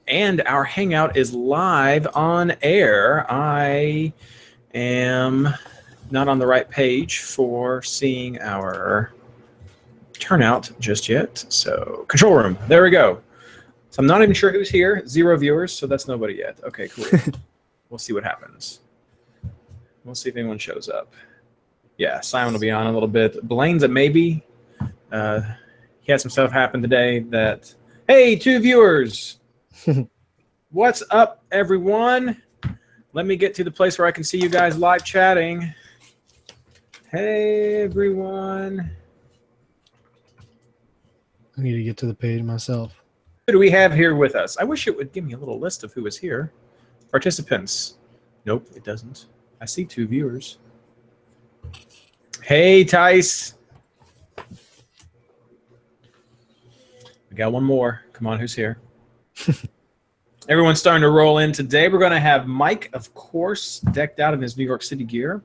And our Hangout is live on air. I am not on the right page for seeing our turnout just yet. So, control room. There we go. So I'm not even sure who's here. 0 viewers, so that's nobody yet. Okay, cool. We'll see what happens. We'll see if anyone shows up. Yeah, Simon will be on a little bit. Blaine's a maybe. He had some stuff happen today that... Hey, 2 viewers! What's up, everyone? Let me get to the place where I can see you guys live chatting. Hey, everyone. I need to get to the page myself. Who do we have here with us? I wish it would give me a little list of who is here. Participants. Nope, it doesn't. I see 2 viewers. Hey, Tice. We got one more. Come on, who's here? Everyone's starting to roll in today. We're going to have Mike, of course, decked out in his New York City gear.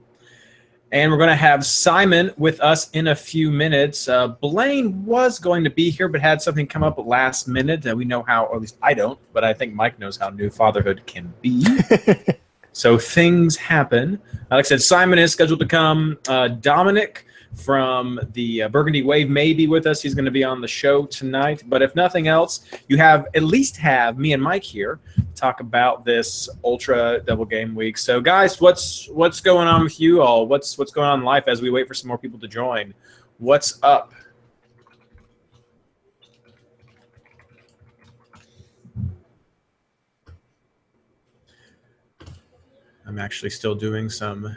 And we're going to have Simon with us in a few minutes. Blaine was going to be here but had something come up last minute. We know how, or at least I don't, but I think Mike knows how new fatherhood can be. So things happen. Like I said, Simon is scheduled to come. Dominic from the Burgundy Wave may be with us. He's going to be on the show tonight. But if nothing else, you at least have me and Mike here to talk about this Ultra Double Game Week. So, guys, what's going on with you all? What's going on in life as we wait for some more people to join? What's up? I'm actually still doing some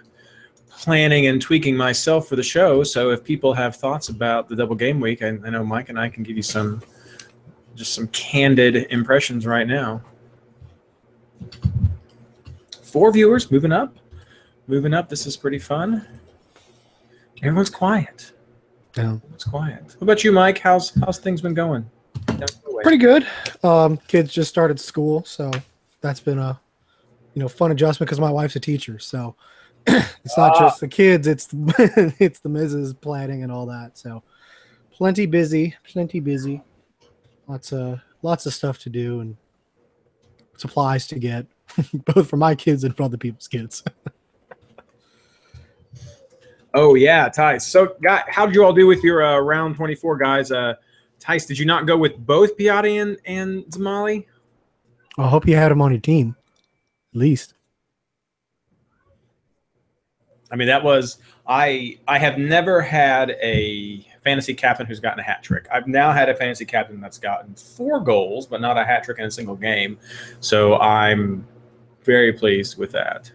planning and tweaking myself for the show. So if people have thoughts about the Double Game Week, I know Mike and I can give you some candid impressions right now. 4 viewers, moving up. Moving up. This is pretty fun. Everyone's quiet. Yeah. Everyone's quiet. What about you, Mike? How's things been going? Pretty good. Kids just started school, so that's been a fun adjustment because my wife's a teacher. So it's not just the kids; it's it's the Mrs. planning and all that. So plenty busy. Lots of stuff to do and supplies to get, both for my kids and for other people's kids. Oh yeah, Tice. So, how did you all do with your round 24, guys? Tice, did you not go with both Piatti and Zamali? I hope you had him on your team, at least. I mean, that was I have never had a fantasy captain who's gotten a hat trick. I've now had a fantasy captain that's gotten 4 goals, but not a hat trick in a single game. So I'm very pleased with that.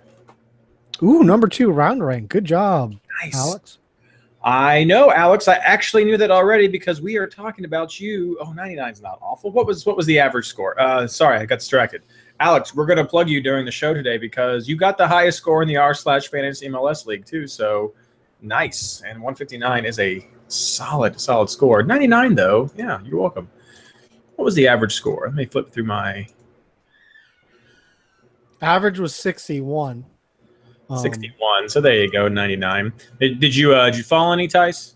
Ooh, number 2 round rank. Good job, nice, Alex. I know, Alex. I actually knew that already because we are talking about you. Oh, 99 is not awful. What was the average score? Sorry, I got distracted. Alex, we're going to plug you during the show today because you got the highest score in the r/fantasy MLS league too. So nice. And 159 is a solid score. 99 though. Yeah, you're welcome. What was the average score? Let me flip through my. Average was 61. 61. So there you go. 99. Did you fall any, Tice?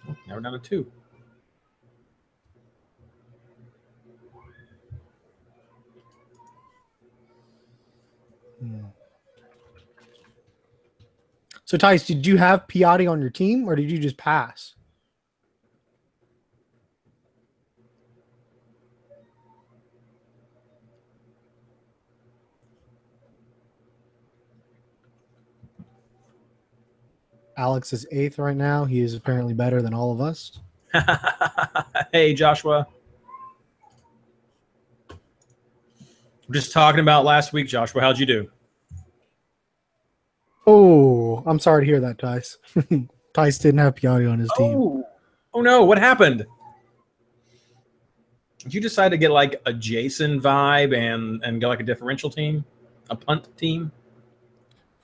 Oh, now we're down to 2. So, Tice, did you have Piatti on your team, or did you just pass? Alex is 8th right now. He is apparently better than all of us. Hey, Joshua. We're just talking about last week, Joshua. How'd you do? Oh, I'm sorry to hear that, Tice. Tice didn't have Piatti on his team. Oh no, what happened? Did you decide to get like a Jason vibe and go like a differential team? A punt team?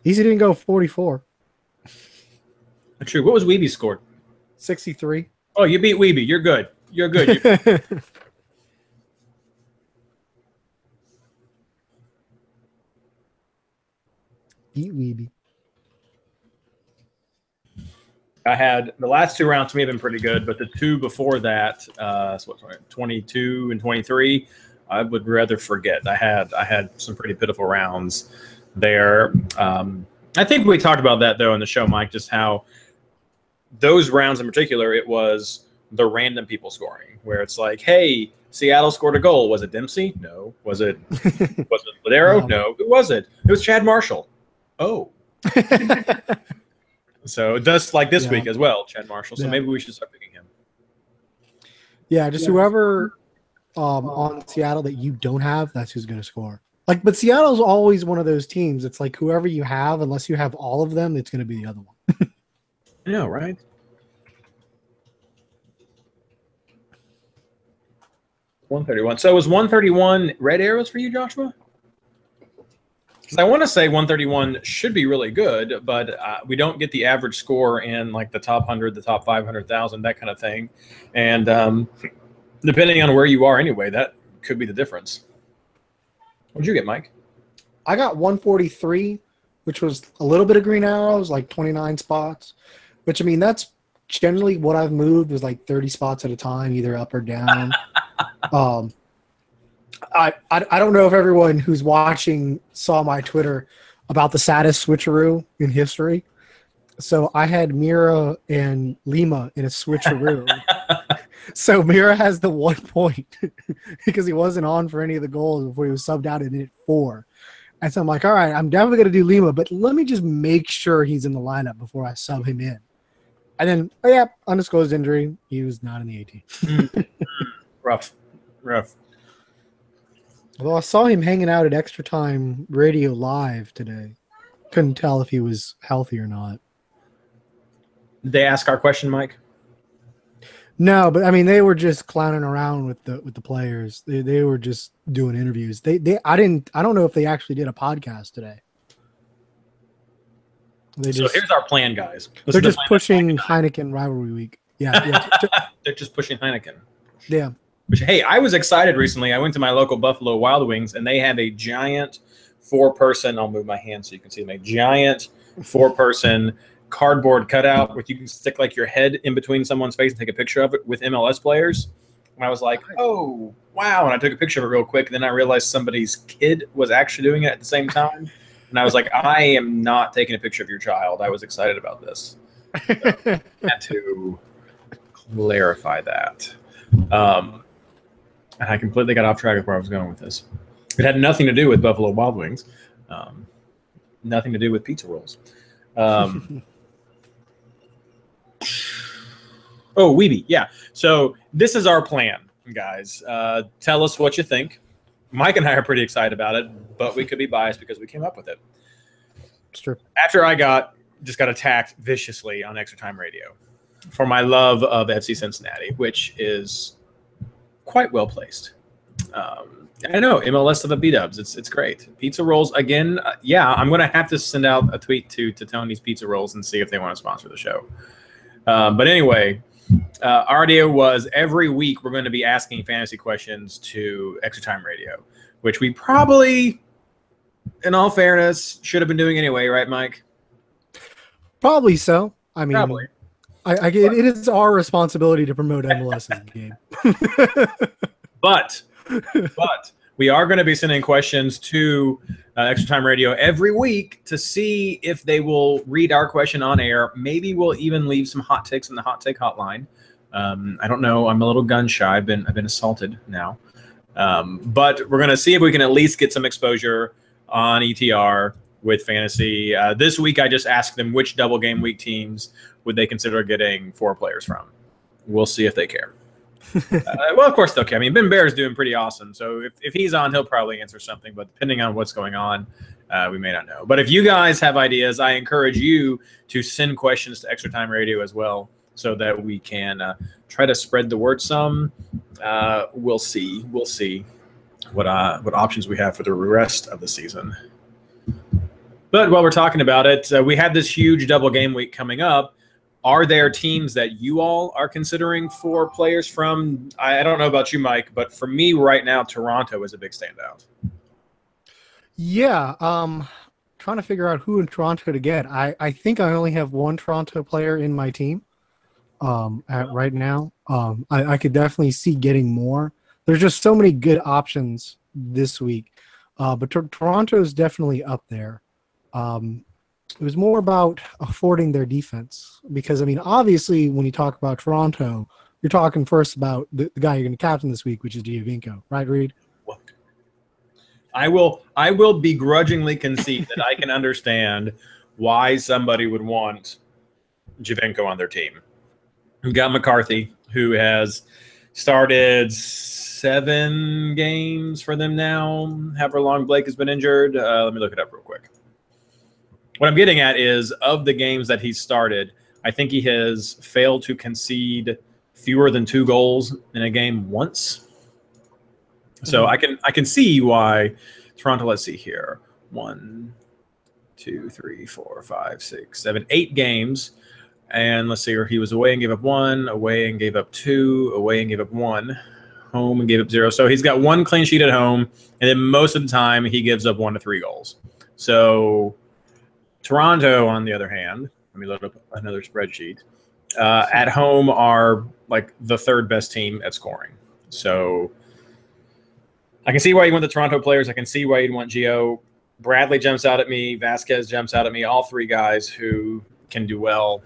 Easy didn't go 44. True. What was Weeby scored? 63. Oh, you beat Weeby. You're good. You're good. Beat Weeby. I had the last 2 rounds to me have been pretty good, but the 2 before that, so 22 and 23, I would rather forget. I had some pretty pitiful rounds there. I think we talked about that though in the show, Mike, just how those rounds in particular, it was the random people scoring, where it's like, hey, Seattle scored a goal. Was it Dempsey? No. Was it Ladero? No. Who was it? It was Chad Marshall. Oh. So just like this week as well, Chad Marshall. So maybe we should start picking him. Yeah, just whoever on Seattle that you don't have, that's who's going to score. Like, but Seattle's always one of those teams. It's like whoever you have, unless you have all of them, it's going to be the other one. I know, right? $131. So was 131 red arrows for you, Joshua? Because I want to say 131 should be really good, but we don't get the average score in like the top 100, the top 500,000, that kind of thing. And depending on where you are anyway, that could be the difference. What'd you get, Mike? I got 143, which was a little bit of green arrows, like 29 spots. Which, I mean, that's generally what I've moved was like 30 spots at a time, either up or down. I don't know if everyone who's watching saw my Twitter about the saddest switcheroo in history. So I had Mira and Lima in a switcheroo. So Mira has the 1 point because he wasn't on for any of the goals before he was subbed out and hit 4. And so I'm like, all right, I'm definitely going to do Lima, but let me just make sure he's in the lineup before I sub him in. And then, oh yeah, undisclosed injury. He was not in the 18. Rough. Although I saw him hanging out at Extra Time Radio Live today. Couldn't tell if he was healthy or not. Did they ask our question, Mike? No, but I mean they were just clowning around with the players. They were just doing interviews. I don't know if they actually did a podcast today. Here's our plan, guys. They're just pushing Heineken rivalry week. Yeah. They're just pushing Heineken. Yeah. Which, hey, I was excited recently. I went to my local Buffalo Wild Wings, and they have a giant 4-person. I'll move my hand so you can see them. A giant 4-person cardboard cutout where you can stick like your head in between someone's face and take a picture of it with MLS players. And I was like, oh, wow. And I took a picture of it real quick. And then I realized somebody's kid was actually doing it at the same time. And I was like, I am not taking a picture of your child. I was excited about this. So I had to clarify that. And I completely got off track of where I was going with this. It had nothing to do with Buffalo Wild Wings. Nothing to do with pizza rolls. Oh, Weeby. Yeah. So this is our plan, guys. Tell us what you think. Mike and I are pretty excited about it, but we could be biased because we came up with it. It's true. After I got attacked viciously on Extra Time Radio for my love of FC Cincinnati, which is quite well placed. I know MLS of the B-dubs. It's great. Pizza rolls again. I'm going to have to send out a tweet to Tony's Pizza Rolls and see if they want to sponsor the show. But anyway, our idea was every week we're going to be asking fantasy questions to Extra Time Radio, which we probably, in all fairness, should have been doing anyway, right, Mike? Probably so. I mean, probably. It is our responsibility to promote MLS's game. But we are going to be sending questions to Extra Time Radio every week to see if they will read our question on air. Maybe we'll even leave some hot takes in the hot take hotline. I don't know. I'm a little gun shy. I've been assaulted now. But we're going to see if we can at least get some exposure on ETR with fantasy. This week, I just asked them which double game week teams would they consider getting 4 players from. We'll see if they care. Well, of course they'll care. I mean, Ben Bear's doing pretty awesome. So if he's on, he'll probably answer something. But depending on what's going on, we may not know. But if you guys have ideas, I encourage you to send questions to Extra Time Radio as well so that we can try to spread the word some. We'll see. We'll see what options we have for the rest of the season. But while we're talking about it, we have this huge double game week coming up. Are there teams that you all are considering for players from? I don't know about you, Mike, but for me right now, Toronto is a big standout. Yeah. trying to figure out who in Toronto to get. I think I only have one Toronto player in my team right now. I could definitely see getting more. There's just so many good options this week. But Toronto is definitely up there. It was more about affording their defense because, I mean, obviously when you talk about Toronto, you're talking first about the guy you're going to captain this week, which is Giovinco, right, Reed? I will begrudgingly concede that I can understand why somebody would want Giovinco on their team. We've got McCarthy, who has started 7 games for them now, however long Blake has been injured. Let me look it up real quick. What I'm getting at is, of the games that he's started, I think he has failed to concede fewer than 2 goals in a game once. So I can see why Toronto, let's see here. 1, 2, 3, 4, 5, 6, 7, 8 games. And let's see here. He was away and gave up 1, away and gave up 2, away and gave up 1, home and gave up 0. So he's got 1 clean sheet at home, and then most of the time he gives up 1 to 3 goals. So Toronto, on the other hand, let me load up another spreadsheet. At home are like the 3rd best team at scoring. So I can see why you want the Toronto players. I can see why you'd want Gio. Bradley jumps out at me. Vasquez jumps out at me. All 3 guys who can do well.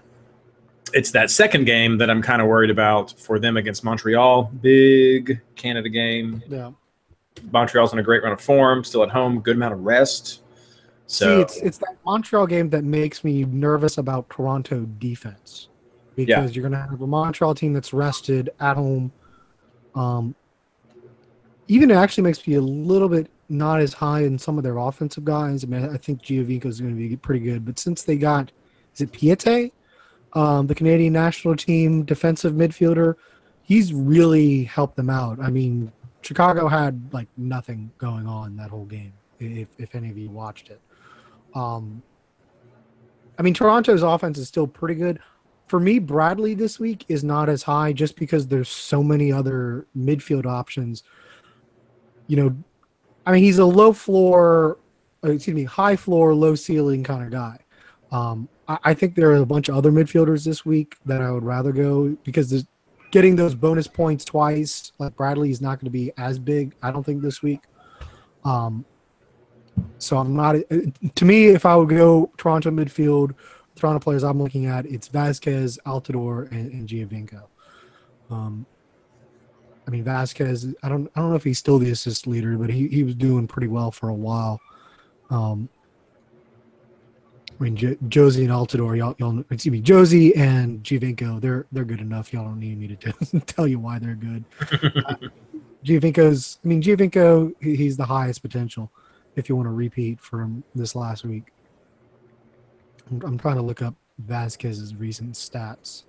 It's that second game that I'm kind of worried about for them against Montreal. Big Canada game. Yeah. Montreal's in a great run of form. Still at home. Good amount of rest. So see, it's that Montreal game that makes me nervous about Toronto defense because you're going to have a Montreal team that's rested at home. Even it actually makes me a little bit not as high in some of their offensive guys. I mean, I think Giovinco is going to be pretty good, but since they got, is it Piette, the Canadian national team defensive midfielder, he's really helped them out. I mean, Chicago had like nothing going on that whole game, if any of you watched it. I mean, Toronto's offense is still pretty good. For me, Bradley this week is not as high just because there's so many other midfield options. You know, I mean, he's a high floor, low ceiling kind of guy. I think there are a bunch of other midfielders this week that I would rather go because getting those bonus points twice, like Bradley, is not going to be as big, I don't think, this week. So I'm not – to me, if I would go Toronto midfield, Toronto players I'm looking at, it's Vasquez, Altidore, and Giovinco. I mean, Vasquez, I don't know if he's still the assist leader, but he was doing pretty well for a while. I mean, Josie and Altidore, Josie and Giovinco, they're good enough. Y'all don't need me to tell you why they're good. Giovinco, he's the highest potential if you want to repeat from this last week. I'm trying to look up Vasquez's recent stats.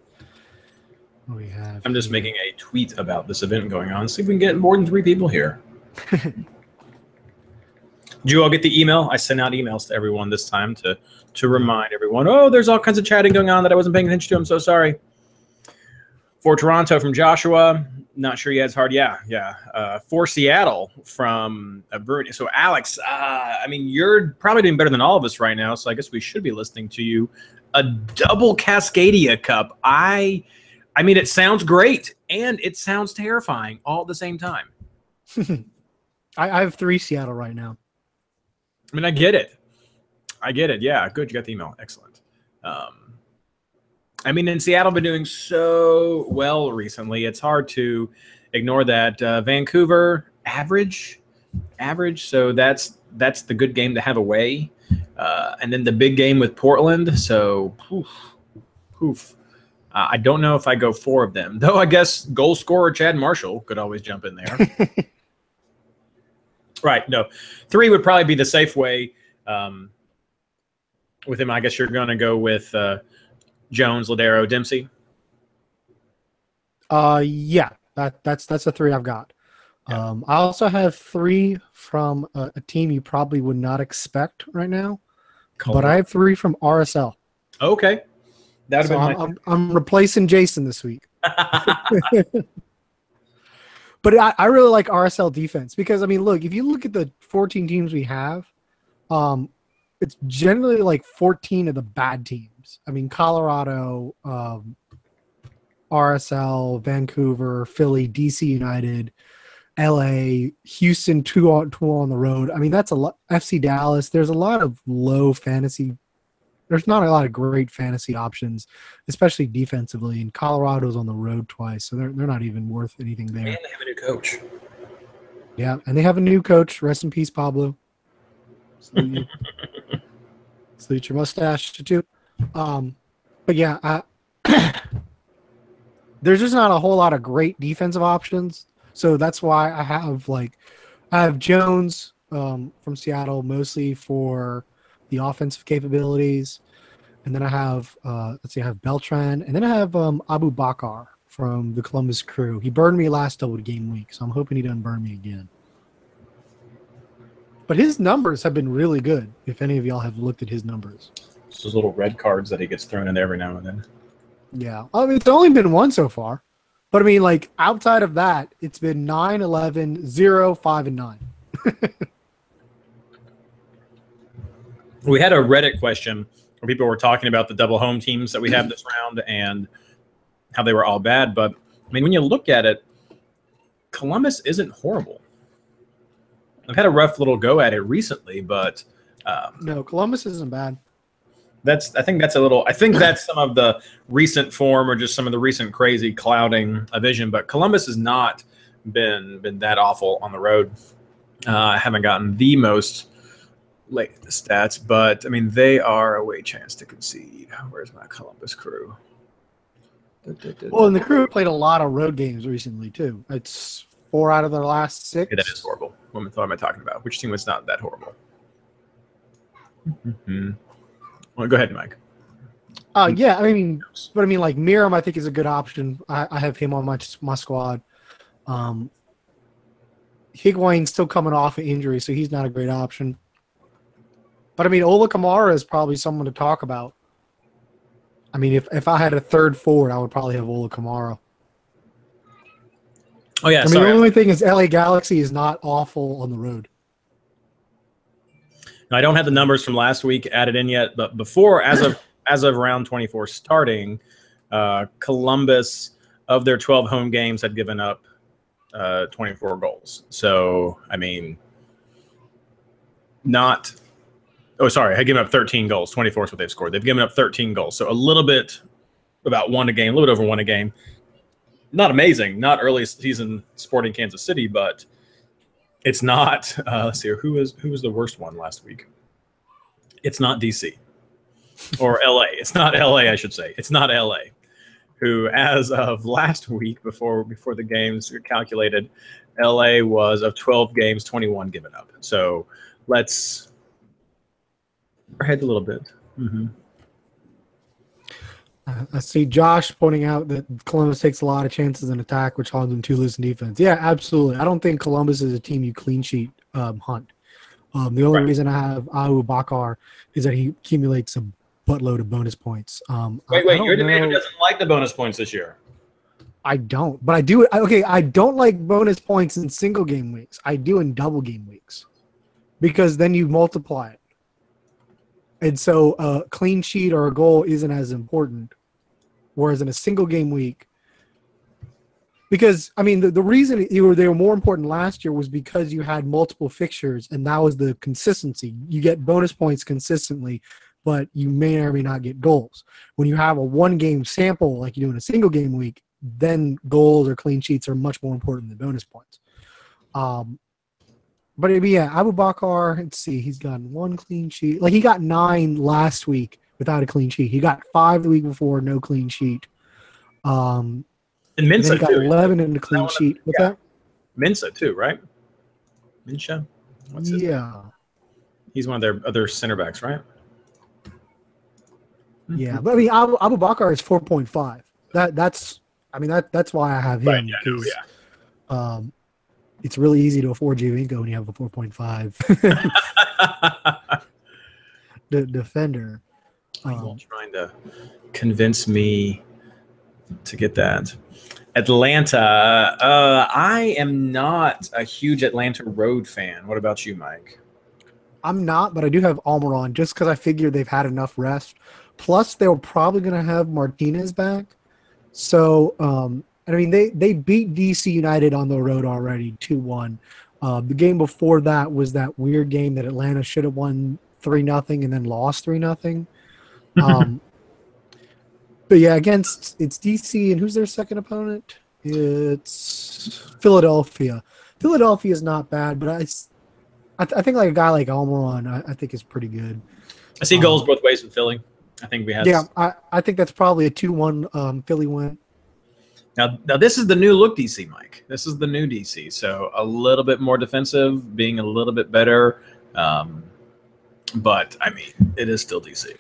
What do we have? I'm just making a tweet about this event going on. See if we can get more than 3 people here. Did you all get the email? I sent out emails to everyone this time to remind everyone, oh, there's all kinds of chatting going on that I wasn't paying attention to. I'm so sorry. For Toronto from Joshua, not sure he has hard. Yeah. For Seattle from Bruni. So, Alex, I mean, you're probably doing better than all of us right now, so I guess we should be listening to you. A double Cascadia Cup. I mean, it sounds great, and it sounds terrifying all at the same time. I have 3 Seattle right now. I mean, I get it. Yeah, good. You got the email. Excellent. I mean, in Seattle, been doing so well recently. It's hard to ignore that. Vancouver, average. So that's the good game to have away. And then the big game with Portland. So, poof. I don't know if I go 4 of them, though. I guess goal scorer Chad Marshall could always jump in there. Right. No, 3 would probably be the safe way. With him, I guess you're going to go with Jones, Ladero, Dempsey. Yeah, that's the 3 I've got. Yeah. I also have 3 from a team you probably would not expect right now, but I have 3 from RSL. Okay. I'm replacing Jason this week. But I really like RSL defense because, I mean, look, if you look at the 14 teams we have, it's generally like 14 of the bad teams. I mean, Colorado, RSL, Vancouver, Philly, DC United, LA, Houston, two on the road. I mean, that's a lot. FC Dallas. There's a lot of low fantasy. There's not a lot of great fantasy options, especially defensively. And Colorado's on the road twice, so they're not even worth anything there. And they have a new coach. Yeah, and they have a new coach. Rest in peace, Pablo. Salute your mustache too. But yeah, there's just not a whole lot of great defensive options. So that's why I have Jones from Seattle mostly for the offensive capabilities, and then I have I have Beltran, and then I have Abu Bakar from the Columbus Crew. He burned me last double game week, so I'm hoping he doesn't burn me again. But his numbers have been really good. If any of y'all have looked at his numbers, It's those little red cards that he gets thrown in there every now and then. yeah, I mean, it's only been one so far. But I mean, like, outside of that, it's been 9, 11, 0, 5, and 9. We had a Reddit question where people were talking about the double home teams that we have this round and how they were all bad. But, I mean, when you look at it, Columbus isn't horrible. I've had a rough little go at it recently, but no, Columbus isn't bad. I think that's some of the recent form or just some of the recent crazy clouding of vision. But Columbus has not been that awful on the road. I haven't gotten the most late stats, but I mean they are away chance to concede. Where's my Columbus Crew? Well, and the Crew played a lot of road games recently too. It's 4 out of their last 6. Yeah, that is horrible. What am I talking about? Which team was not that horrible? Mm-hmm. Well, go ahead, Mike. Yeah, I mean, but I mean, like Miram, I think is a good option. I have him on my squad. Higuain's still coming off an injury, so he's not a great option. But I mean, Ola Kamara is probably someone to talk about. I mean, if I had a third forward, I would probably have Ola Kamara. Oh yeah, I mean, the only thing is LA Galaxy is not awful on the road. I don't have the numbers from last week added in yet, but before, as of round 24 starting, Columbus, of their 12 home games, had given up 24 goals. So, I mean, had given up 13 goals. 24 is what they've scored. They've given up 13 goals. So a little bit, about one a game, a little bit over one a game. Not amazing, not early season Sporting Kansas City, but it's not. Let's see, who was the worst one last week? It's not DC or LA. It's not LA, I should say. It's not LA, who, as of last week, before the games were calculated, LA was of 12 games, 21 given up. So let's ahead a little bit. Mm-hmm. I see Josh pointing out that Columbus takes a lot of chances in attack, which holds them to lose in defense. Yeah, absolutely. I don't think Columbus is a team you clean sheet hunt. The only reason I have Abu Bakar is that he accumulates a buttload of bonus points. Wait, you're the man who doesn't like the bonus points this year. I don't, but I do. Okay, I don't like bonus points in single game weeks. I do in double game weeks because then you multiply it. And so a clean sheet or a goal isn't as important. Whereas in a single game week, because, I mean, the reason they were more important last year was because you had multiple fixtures, and that was the consistency. You get bonus points consistently, but you may or may not get goals. When you have a one-game sample like you do in a single game week, then goals or clean sheets are much more important than bonus points. But yeah, Abu Bakar, let's see, he's gotten 1 clean sheet. Like, he got 9 last week without a clean sheet. He got 5 the week before, no clean sheet. And Minsa, he got 11 in the clean sheet. What's that? Minsa, too, right? Minsha? What's his name? He's one of their other center backs, right? Yeah, but I mean, Abu Bakar is 4.5. That's why I have him. Right, yeah. It's really easy to afford Giovinco when you have a 4.5 the defender. Trying to convince me to get that. Atlanta. I am not a huge Atlanta Road fan. What about you, Mike? I'm not, but I do have Almiron just because I figured they've had enough rest. Plus, they were probably going to have Martinez back. So, and I mean, they beat DC United on the road already 2-1. The game before that was that weird game that Atlanta should have won 3-0 and then lost 3-0. But yeah, it's DC, and who's their second opponent? It's Philadelphia. Philadelphia is not bad, but I think like a guy like Almiron, I think is pretty good. I see goals both ways in Philly. I think we had. Yeah, I think that's probably a 2-1 Philly win. Now this is the new look DC, Mike. This is the new DC. So a little bit more defensive, being a little bit better. But I mean, it is still DC.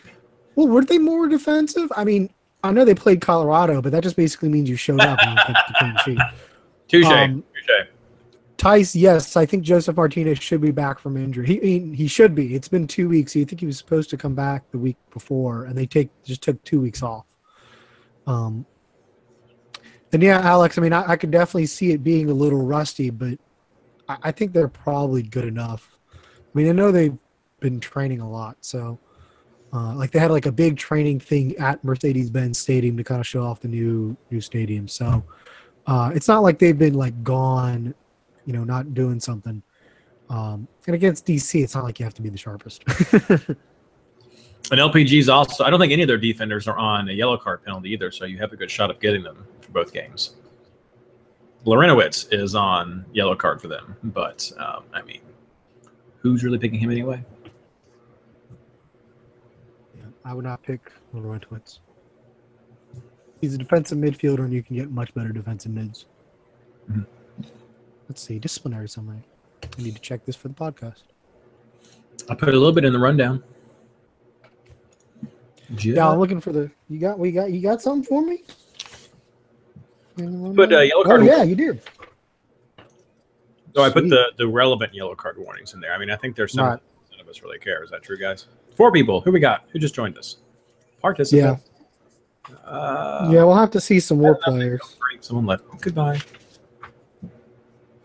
Well, were they more defensive? I mean, I know they played Colorado, but that just basically means you showed up and you kept the clean sheet. Touche. Tice, yes, I think Joseph Martinez should be back from injury. He should be. It's been 2 weeks. You think he was supposed to come back the week before, and they just took 2 weeks off. And yeah, Alex, I mean, I could definitely see it being a little rusty, but I think they're probably good enough. I mean, I know they've been training a lot, so like they had like a big training thing at Mercedes-Benz Stadium to kind of show off the new stadium. So it's not like they've been like gone, not doing something. And against DC, it's not like you have to be the sharpest. And LPG's also, I don't think any of their defenders are on a yellow card penalty either, so you have a good shot of getting them for both games. Lorenowitz is on yellow card for them, but I mean, who's really picking him anyway? Yeah, I would not pick Lorenowitz. He's a defensive midfielder, and you can get much better defensive mids. Mm-hmm. Let's see, disciplinary summary. I need to check this for the podcast. I put a little bit in the rundown. Yeah, I'm looking for the. You got something for me? Put yellow card. Oh yeah, you did. So I put the relevant yellow card warnings in there. I mean, I think there's some. Right. None of us really care. Is that true, guys? 4 people. Who we got? Who just joined us? Participants. Yeah. Yeah, we'll have to see some more players. Someone left. Goodbye.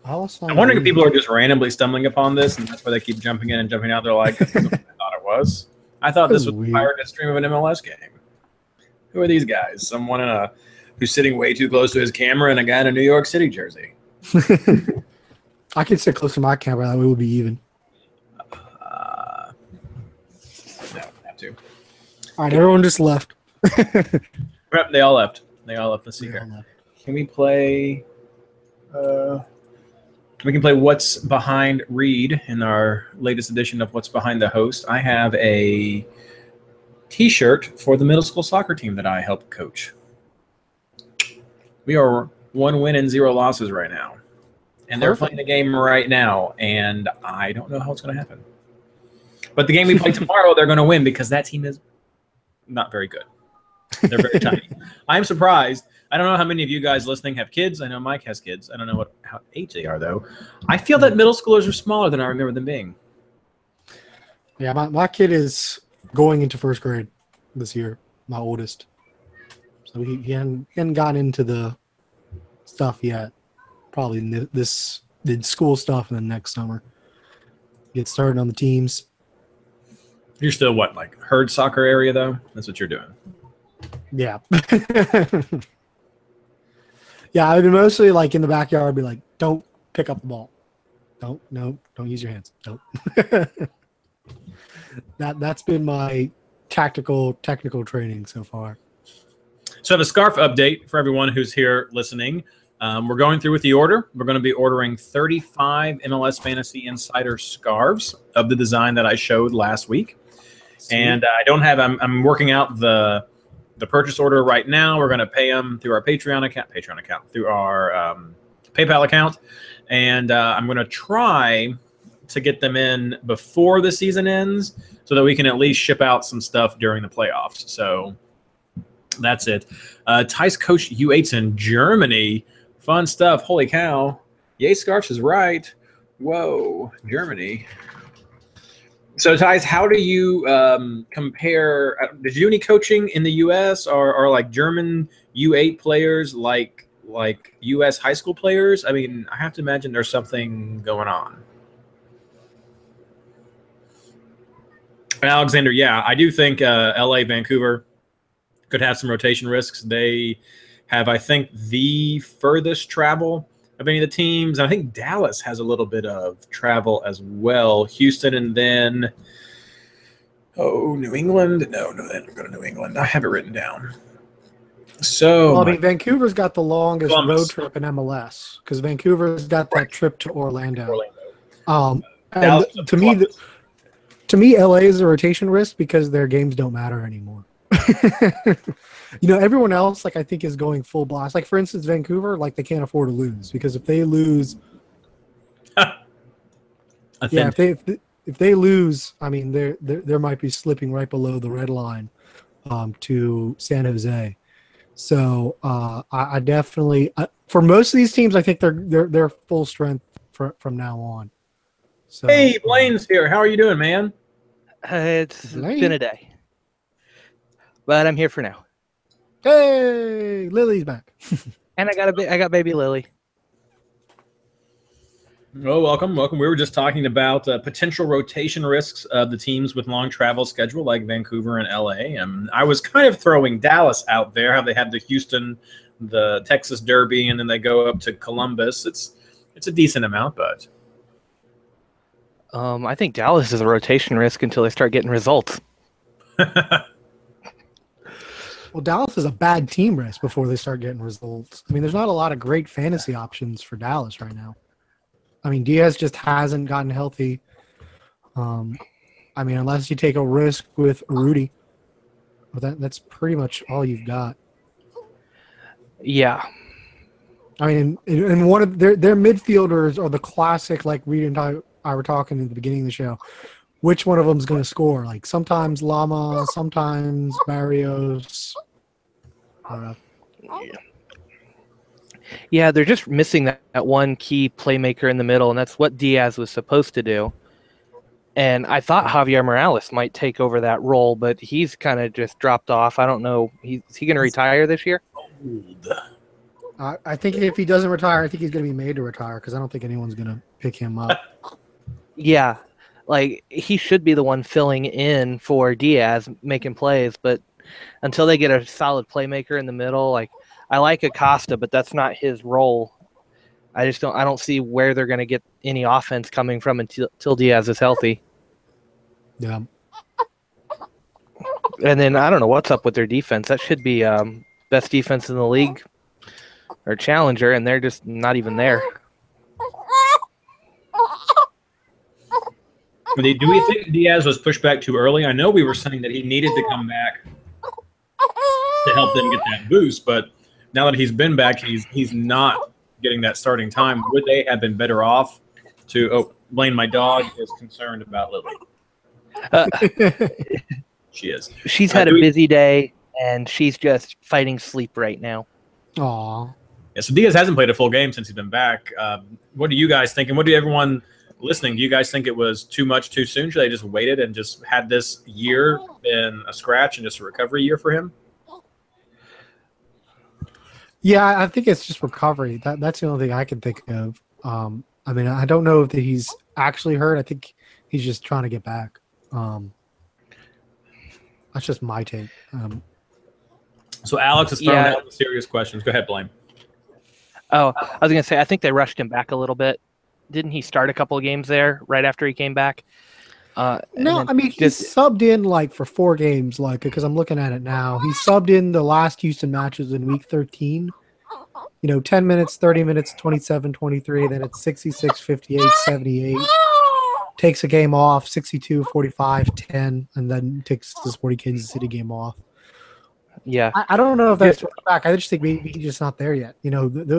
I'm wondering if people are just randomly stumbling upon this, and that's why they keep jumping in and jumping out. They're like, "This isn't what I thought it was. I thought this was the pirated stream of an MLS game." Who are these guys? Someone who's sitting way too close to his camera, and a guy in a New York City jersey. I can sit close to my camera. That way we'll be even. No, have to. All right, everyone just left. Yep, they all left. Let's see here. Can we play? We can play What's Behind Reed in our latest edition of What's Behind the Host. I have a T-shirt for the middle school soccer team that I help coach. We are 1 win and 0 losses right now. And they're playing the game right now, and I don't know how it's going to happen. But the game we play tomorrow, they're going to win because that team is not very good. They're very tiny. I'm surprised. I don't know how many of you guys listening have kids. I know Mike has kids. I don't know how age they are, though. I feel that middle schoolers are smaller than I remember them being. Yeah, my kid is going into 1st grade this year, my oldest. So he hadn't gotten into the stuff yet. Probably the school stuff and then next summer. Get started on the teams. You're still what, like herd soccer area, though? That's what you're doing. Yeah. Yeah, I'd be mostly like in the backyard. I'd be like, don't pick up the ball. Don't use your hands. Don't. That's been my technical training so far. So I have a scarf update for everyone who's here listening. We're going through with the order. We're going to be ordering 35 MLS Fantasy Insider scarves of the design that I showed last week. Sweet. And I don't have. I'm working out the purchase order right now. We're going to pay them through our Patreon account, through our PayPal account, and I'm going to try to get them in before the season ends so that we can at least ship out some stuff during the playoffs. So that's it. Tice coached U8s in Germany. Fun stuff. Holy cow. Yay, Scarfs is right. Whoa, Germany. So, Tice, how do you compare? Did you do any coaching in the U.S. or like German U8 players like U.S. high school players? I mean, I have to imagine there's something going on. Alexander, yeah, I do think LA, Vancouver could have some rotation risks. They have, I think, the furthest travel of any of the teams. I think Dallas has a little bit of travel as well. Houston, and then New England. No, they don't go to New England. I have it written down. So, well, I mean, Vancouver's got the longest Columbus. road trip in MLS because Vancouver's got that trip to Orlando. And Dallas is up to to me, Columbus. to me, LA is a rotation risk because their games don't matter anymore. Everyone else, like, I think, is going full blast. Like, for instance, Vancouver, like, they can't afford to lose because if they lose, if they lose, I mean, they might be slipping right below the red line to San Jose. So I definitely, for most of these teams, I think they're full strength from now on. So, hey, Blaine's here. How are you doing, man? It's been a day, but I'm here for now. Hey, Lily's back. And I got baby Lily. Oh, welcome. We were just talking about potential rotation risks of the teams with long travel schedule like Vancouver and LA. And I was kind of throwing Dallas out there, how they had the Houston, the Texas Derby, and then they go up to Columbus. It's a decent amount, but I think Dallas is a rotation risk until they start getting results. Well, Dallas is a bad team risk before they start getting results. I mean, there's not a lot of great fantasy options for Dallas right now. I mean, Diaz just hasn't gotten healthy. I mean, unless you take a risk with Rudy, but that's pretty much all you've got. Yeah. I mean, and one of their midfielders are the classic, like Reed and I were talking at the beginning of the show. Which one of them is going to score? Like sometimes Lama, sometimes Barrios. I don't know. Yeah, they're just missing that one key playmaker in the middle, and that's what Diaz was supposed to do. And I thought Javier Morales might take over that role, but he's kind of just dropped off. I don't know. Is he going to retire this year? I think if he doesn't retire, I think he's going to be made to retire because I don't think anyone's going to pick him up. Yeah, like he should be the one filling in for Diaz, making plays, but until they get a solid playmaker in the middle, like I like Acosta, but that's not his role. I don't see where they're going to get any offense coming from until Diaz is healthy. Yeah. And then I don't know what's up with their defense. That should be best defense in the league or challenger, and they're just not even there. Do we think Diaz was pushed back too early? I know we were saying that he needed to come back to help them get that boost, but now that he's been back, he's not getting that starting time. Would they have been better off to? Oh, Blaine, my dog is concerned about Lily. She is. She's had a busy day, and she's just fighting sleep right now. Aw. Yeah, so Diaz hasn't played a full game since he's been back. What do you guys think? And what do everyone listening? Do you guys think it was too much too soon? Should they just waited and just had this year been a scratch and just a recovery year for him? Yeah, I think it's just recovery. That's the only thing I can think of. I mean, I don't know if he's actually hurt. I think he's just trying to get back. That's just my take. So Alex is throwing out serious questions. Go ahead, Blaine. Oh, I was going to say, I think they rushed him back a little bit. Didn't he start a couple of games there right after he came back? No, I mean, he subbed in like for 4 games, like, because I'm looking at it now. He subbed in the last Houston matches in week 13. 10 minutes, 30 minutes, 27, 23. Then it's 66, 58, 78. Takes a game off, 62, 45, 10, and then takes the Sporting Kansas City game off. Yeah. I don't know if that's back. I just think maybe he's just not there yet.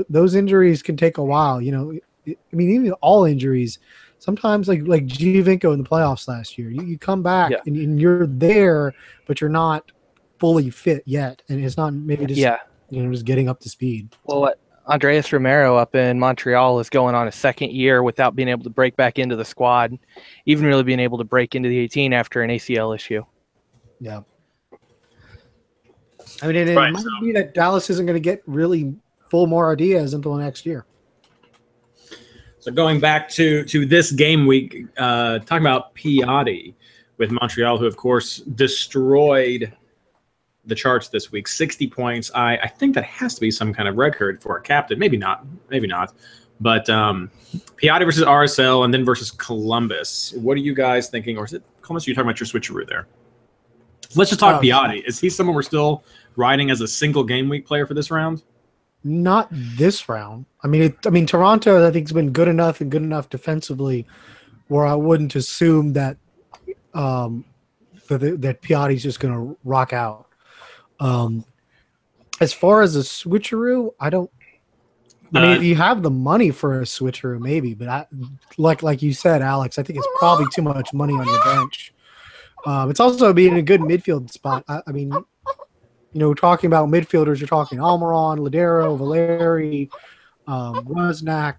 Those injuries can take a while. I mean, even all injuries, sometimes like Giovinco in the playoffs last year, you come back and you're there, but you're not fully fit yet. And it's not maybe just, just getting up to speed. Well, what Andreas Romero up in Montreal is going on a second year without being able to break back into the squad, even really being able to break into the 18 after an ACL issue. Yeah. I mean, it might be that Dallas isn't going to get really full Mauro Diaz until next year. So going back to this game week, talking about Piatti, with Montreal, who, of course, destroyed the charts this week. 60 points. I think that has to be some kind of record for a captain. Maybe not. Maybe not. But Piatti versus RSL and then versus Columbus. What are you guys thinking? Or is it Columbus? You're talking about your switcheroo there. Let's just talk Piatti. Is he someone we're still riding as a single game week player for this round? Not this round. I mean, Toronto, I think, has been good enough and good enough defensively where I wouldn't assume that that Piatti's just going to rock out. As far as a switcheroo, I mean, if you have the money for a switcheroo, maybe. But like you said, Alex, I think it's probably too much money on your bench. It's also being a good midfield spot. I mean, talking about midfielders, you're talking Almiron, Ladero, Valeri, Rusnak,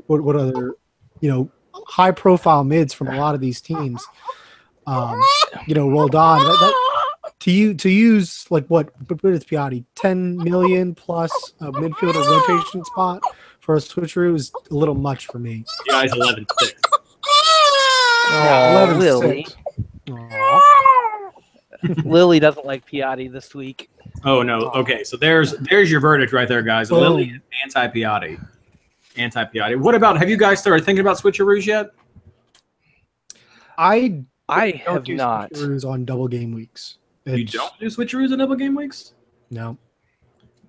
what other, high-profile mids from a lot of these teams. Roldan. To use like what is Piatti, 10 million plus a midfielder rotation spot for a switcheroo is a little much for me. Yeah, he's 11-6. Oh, Lily. Lily doesn't like Piatti this week. Oh no. Okay, so there's your verdict right there, guys. Boom. Lily is anti-Piatti. Anti-Piatti. What about? Have you guys started thinking about switcheroos yet? I have do not. switcheroos on double game weeks. You don't do switcheroos in double game weeks? No.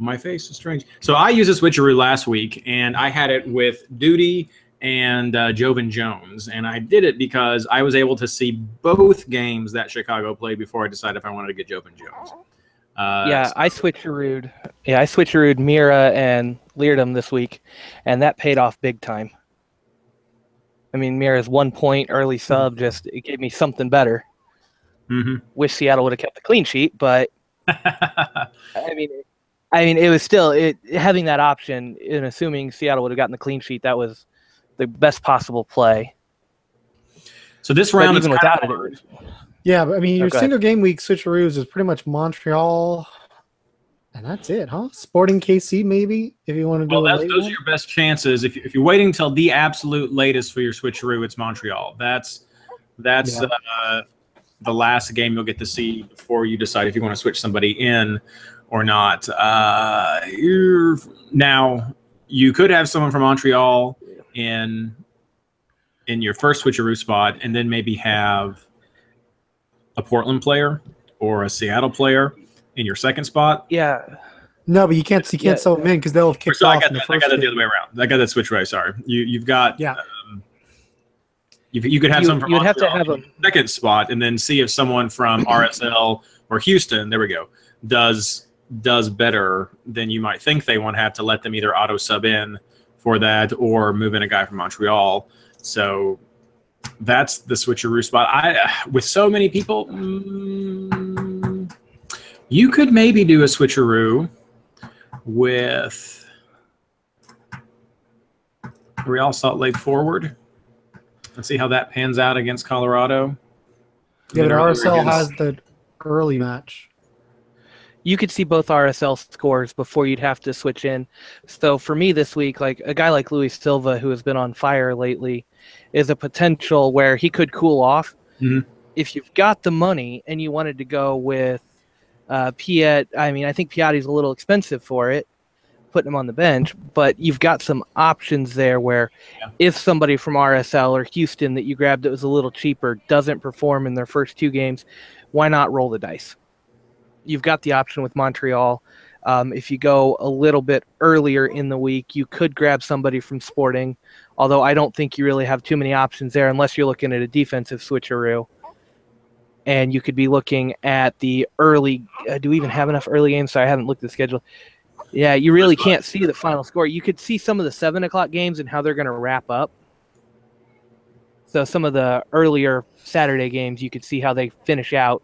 My face is strange. So I used a switcheroo last week, and I had it with Duty and Jovan Jones, and I did it because I was able to see both games that Chicago played before I decided if I wanted to get Jovan Jones. I switcherooed Mira and Leardom this week, and that paid off big time. I mean, Mira's 1 point early sub it gave me something better. Mm-hmm. Wish Seattle would have kept the clean sheet, but I mean, it was still having that option. And assuming Seattle would have gotten the clean sheet, that was the best possible play. So this round, even without it, yeah. But I mean, your single game week switcheroos is pretty much Montreal, and that's it, huh? Sporting KC, maybe if you want to do. Well, those are your best chances. If you're waiting till the absolute latest for your switcheroo, it's Montreal. That's the last game you'll get to see before you decide if you want to switch somebody in or not. Now, you could have someone from Montreal in your first switcheroo spot, and then maybe have a Portland player or a Seattle player in your second spot. Yeah. No, but you can't sell them in because they'll have kicked off. I got that the other way around. I got that switch right. Sorry, you've got You could have someone from Montreal second spot, and then see if someone from RSL or Houston, there we go, does better than you might think they want to have to let them either auto sub in for that or move in a guy from Montreal. So that's the switcheroo spot. With so many people, you could maybe do a switcheroo with Real Salt Lake forward. Let's see how that pans out against Colorado. Yeah, but RSL has the early match. You could see both RSL scores before you'd have to switch in. So for me this week, like a guy like Luis Silva, who has been on fire lately, is a potential where he could cool off. Mm-hmm. If you've got the money and you wanted to go with Piat, I mean, I think Piatti's a little expensive for it, putting him on the bench, but you've got some options there where if somebody from RSL or Houston that you grabbed that was a little cheaper doesn't perform in their first two games, why not roll the dice? You've got the option with Montreal. If you go a little bit earlier in the week, you could grab somebody from Sporting, although I don't think you really have too many options there unless you're looking at a defensive switcheroo. And you could be looking at the early do we even have enough early games? Sorry, I haven't looked at the schedule. Yeah, you really can't see the final score. You could see some of the 7 o'clock games and how they're going to wrap up. So some of the earlier Saturday games, you could see how they finish out,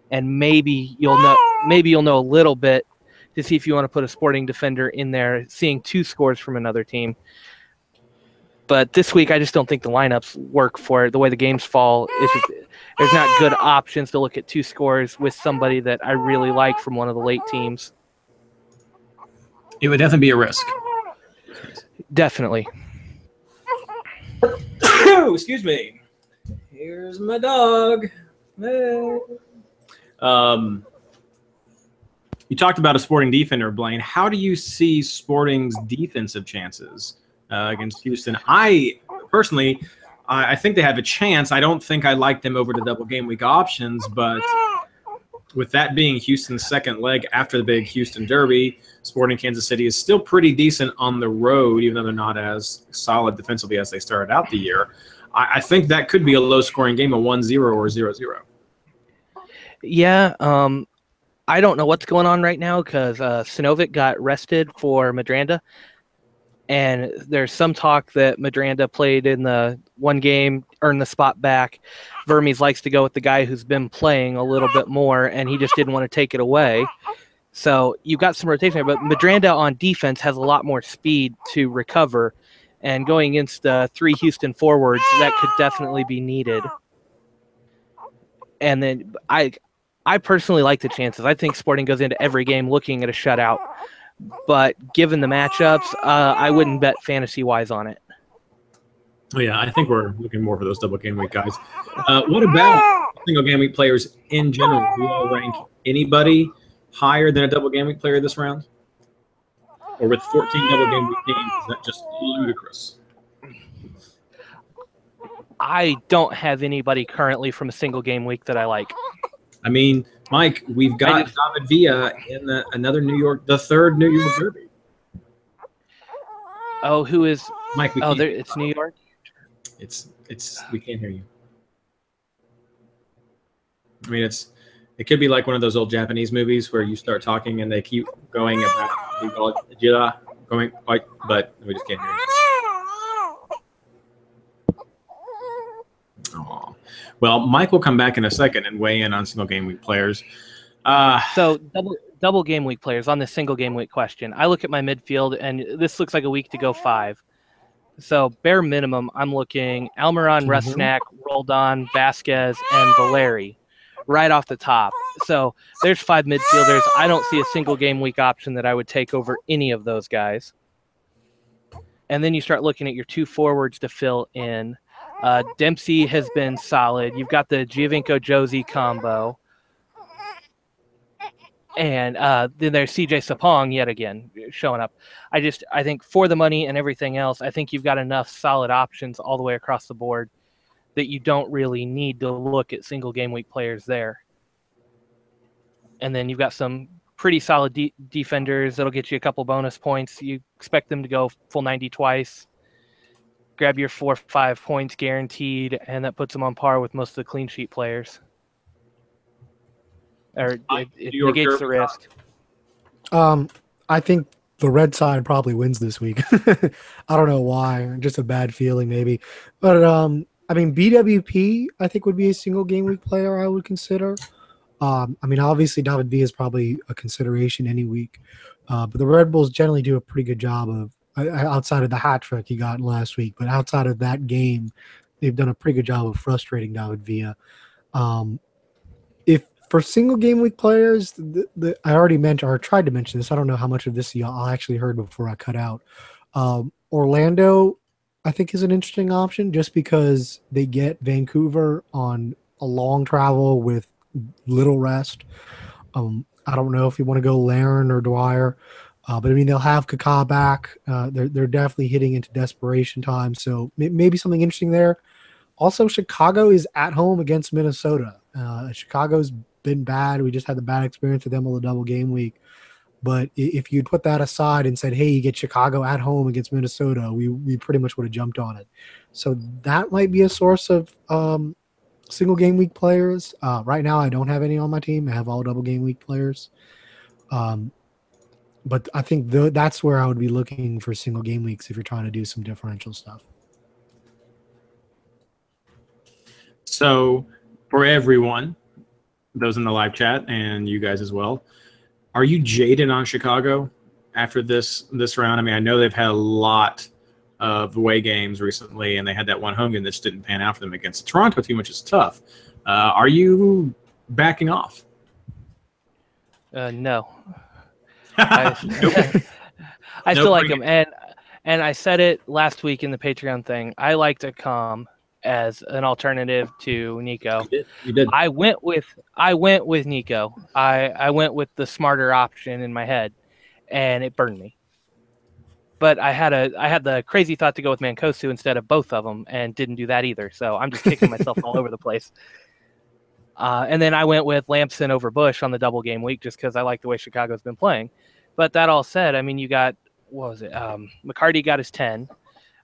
and maybe you'll know a little bit to see if you want to put a Sporting defender in there, seeing two scores from another team. But this week, I just don't think the lineups work for it. The way the games fall, there's not good options to look at two scores with somebody that I really like from one of the late teams. It would definitely be a risk. Definitely. Excuse me. Here's my dog. Hey. You talked about a Sporting defender, Blaine. How do you see Sporting's defensive chances against Houston? I personally, I think they have a chance. I don't think I like them over the double game week options, but with that being Houston's second leg after the big Houston Derby, Sporting Kansas City is still pretty decent on the road, even though they're not as solid defensively as they started out the year. I think that could be a low-scoring game, a 1-0 or 0-0. Yeah, I don't know what's going on right now because Sinovic got rested for Madranda. And there's some talk that Madranda played in the one game, earned the spot back. Vermes likes to go with the guy who's been playing a little bit more, and he just didn't want to take it away. So you've got some rotation there, but Madranda on defense has a lot more speed to recover. And going against the three Houston forwards, that could definitely be needed. And then I personally like the chances. I think Sporting goes into every game looking at a shutout. But given the matchups, I wouldn't bet fantasy-wise on it. Oh, yeah, I think we're looking more for those double game week guys. What about single game week players in general? Do you all rank anybody higher than a double game week player this round? Or with 14 double game week games, is that just ludicrous? I don't have anybody currently from a single game week that I like. I mean, Mike, we've got David Villa in the third New York Derby. Oh, who is Mike? It's New York. It's we can't hear you. I mean, it could be like one of those old Japanese movies where you start talking and they keep going about going like, but we just can't hear you. Oh. Well, Mike will come back in a second and weigh in on single game week players. So double game week players on the single game week question. I look at my midfield, and this looks like a week to go 5. So bare minimum, I'm looking Almiron, Rusnak, Roldan, Vasquez, and Valeri right off the top. So there's 5 midfielders. I don't see a single game week option that I would take over any of those guys. And then you start looking at your 2 forwards to fill in. Dempsey has been solid. You've got the Giovinco-Josie combo. And then there's CJ Sapong yet again showing up. I think for the money and everything else, I think you've got enough solid options all the way across the board that you don't really need to look at single game week players there. And then you've got some pretty solid defenders that'll get you a couple bonus points. You expect them to go full 90 twice. Grab your 4 or 5 points guaranteed, and that puts them on par with most of the clean sheet players. Or it negates the risk. I think the red side probably wins this week. I don't know why. Just a bad feeling maybe. But, I mean, BWP I think would be a single game week player I would consider. I mean, obviously David V is probably a consideration any week. But the Red Bulls generally do a pretty good job of, outside of the hat trick he got last week, but outside of that game, they've done a pretty good job of frustrating David Villa. If for single game week players, I already mentioned or tried to mention this. I don't know how much of this y'all actually heard before I cut out. Orlando, I think, is an interesting option just because they get Vancouver on a long travel with little rest. I don't know if you want to go Laren or Dwyer. But, I mean, they'll have Kaká back. They're definitely hitting into desperation time. So maybe something interesting there. Also, Chicago is at home against Minnesota. Chicago's been bad. We just had the bad experience with them on the double game week. But if you'd put that aside and said, hey, you get Chicago at home against Minnesota, we pretty much would have jumped on it. So that might be a source of single game week players. Right now, I don't have any on my team. I have all double game week players. But I think that's where I would be looking for single game weeks if you're trying to do some differential stuff. So for everyone, those in the live chat and you guys as well, are you jaded on Chicago after this round? I mean, I know they've had a lot of away games recently, and they had that one home game that just didn't pan out for them against the Toronto team, which is tough. Are you backing off? No. I still like him, and I said it last week in the Patreon thing. I like to come, as an alternative to Nico. You did. I went with Nico. I went with the smarter option in my head, and it burned me. But I had the crazy thought to go with Mancosu instead of both of them, and didn't do that either. So I'm just kicking myself all over the place. And then I went with Lampson over Bush on the double game week just because I like the way Chicago's been playing. But that all said, I mean, you got, what was it? McCarty got his 10.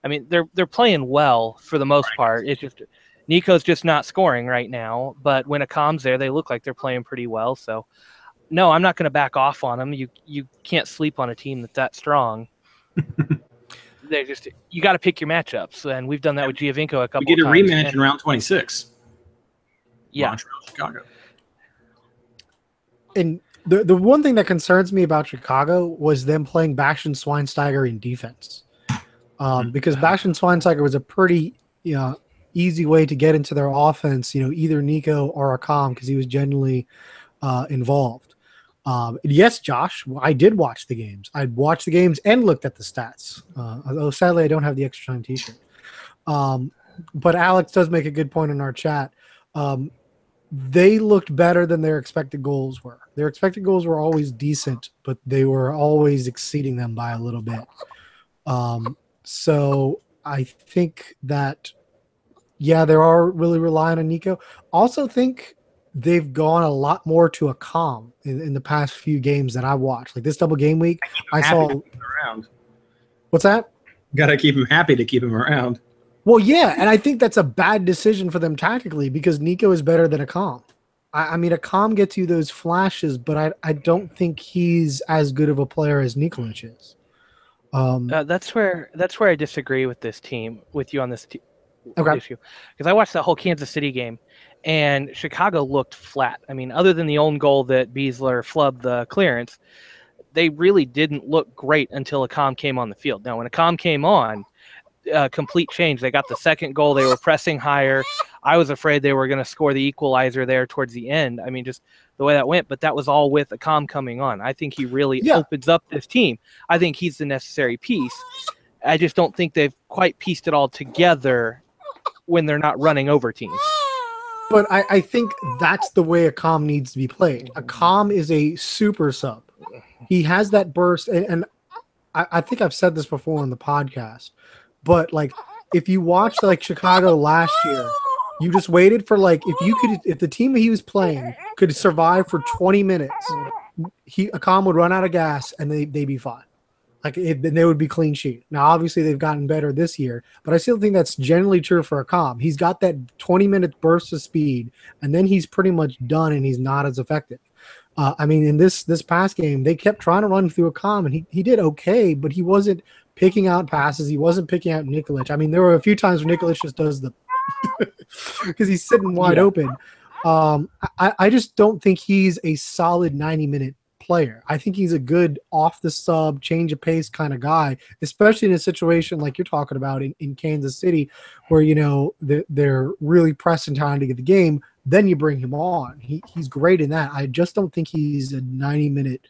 I mean, they're playing well for the most part. It's just Nico's just not scoring right now. But when Akam's there, they look like they're playing pretty well. So, no, I'm not going to back off on them. You can't sleep on a team that's strong. You got to pick your matchups, and we've done that with Giovinco a couple. We get a times, rematch in round 26. Yeah, Montreal, Chicago. And the one thing that concerns me about Chicago was them playing Bastian Schweinsteiger in defense, because Bastian Schweinsteiger was a pretty easy way to get into their offense. Either Nico or Akam, because he was generally involved. Yes, Josh, I did watch the games. I watched the games and looked at the stats. Although sadly I don't have the extra time T-shirt. But Alex does make a good point in our chat. They looked better than their expected goals were. Their expected goals were always decent, but they were always exceeding them by a little bit. So I think that, yeah, they are really relying on Nico. Also think they've gone a lot more to a calm in the past few games that I watched. Like this double game week, I saw. Around. What's that? Got to keep him happy to keep him around. Well, yeah, and I think that's a bad decision for them tactically because Nico is better than Akam. I mean, Akam gets you those flashes, but I don't think he's as good of a player as Nikolic is. That's where I disagree with this team, with you on this okay. issue, because I watched that whole Kansas City game, and Chicago looked flat. I mean, other than the own goal that Beasler flubbed the clearance, they really didn't look great until Akam came on the field. Now, when Akam came on, complete change. They got the second goal. They were pressing higher. I was afraid they were going to score the equalizer there towards the end. I mean, just the way that went. But that was all with Akam coming on. I think he really opens up this team. I think he's the necessary piece. I just don't think they've quite pieced it all together when they're not running over teams. But I think that's the way Akam needs to be played. Akam is a super sub. He has that burst. And I think I've said this before on the podcast. But like, if you watched like Chicago last year, you just waited for like if the team he was playing could survive for 20 minutes, Akam would run out of gas and they'd be fine. Like they would be clean sheet. Now obviously they've gotten better this year, but I still think that's generally true for Akam. He's got that 20-minute burst of speed, and then he's pretty much done, and he's not as effective. I mean, in this past game, they kept trying to run through Akam, and he did okay, but he wasn't picking out passes. He wasn't picking out Nikolic. I mean, there were a few times where Nikolic just does the because he's sitting wide open. I just don't think he's a solid 90-minute player. I think he's a good off the sub, change of pace kind of guy, especially in a situation like you're talking about in Kansas City, where they're really pressing time to get the game. Then you bring him on. He's great in that. I just don't think he's a 90-minute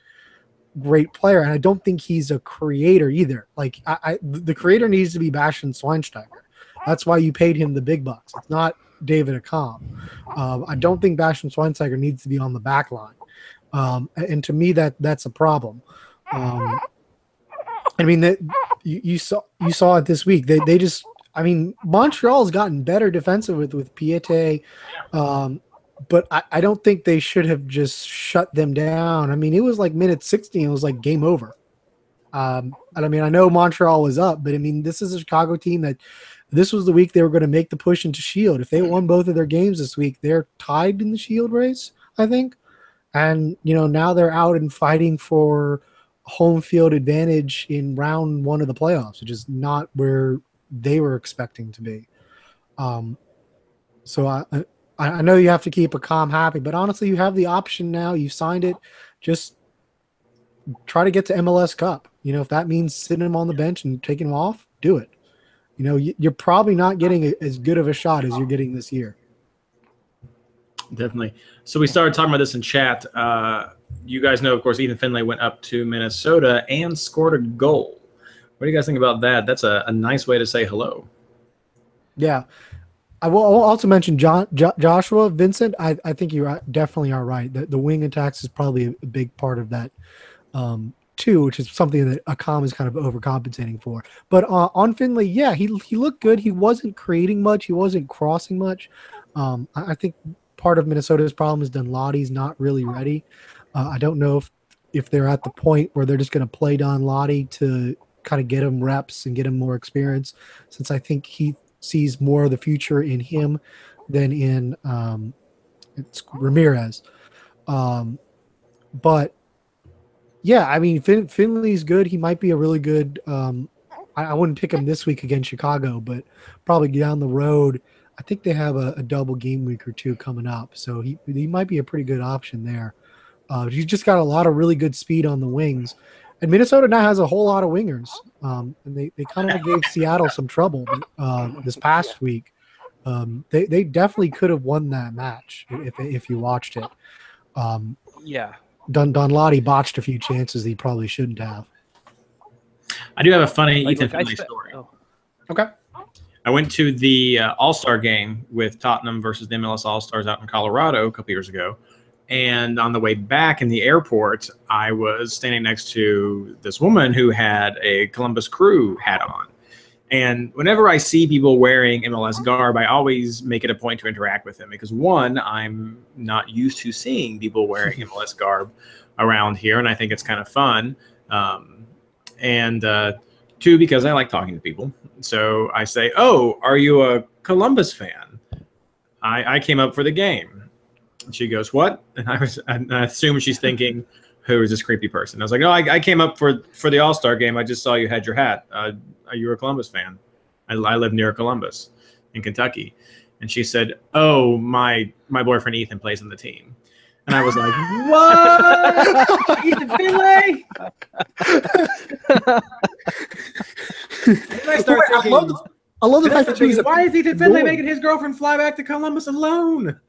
great player, and I don't think he's a creator either. Like the creator needs to be Bastian Schweinsteiger. That's why you paid him the big bucks. It's not David Akam. I don't think Bastian Schweinsteiger needs to be on the back line. And to me, that's a problem. I mean, you saw it this week. They just, I mean, Montreal's gotten better defensive with Piette, but I don't think they should have just shut them down. I mean, it was like minute 60, it was like game over. And I mean, I know Montreal was up, but I mean, this is a Chicago team that this was the week they were going to make the push into Shield. If they won both of their games this week, they're tied in the Shield race, I think. And, now they're out and fighting for home field advantage in round one of the playoffs, which is not where they were expecting to be. So I know you have to keep Akam happy, but honestly, you have the option now. You signed it. Just try to get to MLS Cup. If that means sitting him on the bench and taking him off, do it. You're probably not getting as good of a shot as you're getting this year. Definitely. So we started talking about this in chat. You guys know, of course, Ethan Finlay went up to Minnesota and scored a goal. What do you guys think about that? That's a nice way to say hello. Yeah. I will also mention Joshua Vincent. I think you definitely are right. The wing attacks is probably a big part of that too, which is something that Akam is kind of overcompensating for. But on Finley, yeah, he looked good. He wasn't creating much. He wasn't crossing much. I think part of Minnesota's problem is Dunlotti's not really ready. I don't know if they're at the point where they're just going to play Dunlotti to kind of get him reps and get him more experience, since I think he sees more of the future in him than in it's Ramirez. But yeah, I mean, Finley's good. He might be a really good. I wouldn't pick him this week against Chicago, but probably down the road, I think they have a double game week or two coming up. So he might be a pretty good option there. He's just got a lot of really good speed on the wings. And Minnesota now has a whole lot of wingers. And they kind of gave Seattle some trouble this past week. They definitely could have won that match if you watched it. Yeah. Dunlottie botched a few chances he probably shouldn't have. I do have a funny Ethan Finlay story. Oh. Okay. I went to the All-Star game with Tottenham versus the MLS All-Stars out in Colorado a couple years ago. And on the way back in the airport, I was standing next to this woman who had a Columbus Crew hat on. And whenever I see people wearing MLS garb, I always make it a point to interact with them because, one, I'm not used to seeing people wearing MLS garb around here, and I think it's kind of fun. And two, because I like talking to people. So I say, "Oh, are you a Columbus fan? I came up for the game." And she goes, "What?" And I assume she's thinking, "Who is this creepy person?" I was like, "No, I came up for the All-Star game. I just saw you had your hat. Are you a Columbus fan?" I live near Columbus in Kentucky. And she said, "Oh, my boyfriend Ethan plays on the team." And I was like, "What? Ethan Finlay?" And I start thinking, I love the fact that she's why is Ethan Finlay making his girlfriend fly back to Columbus alone?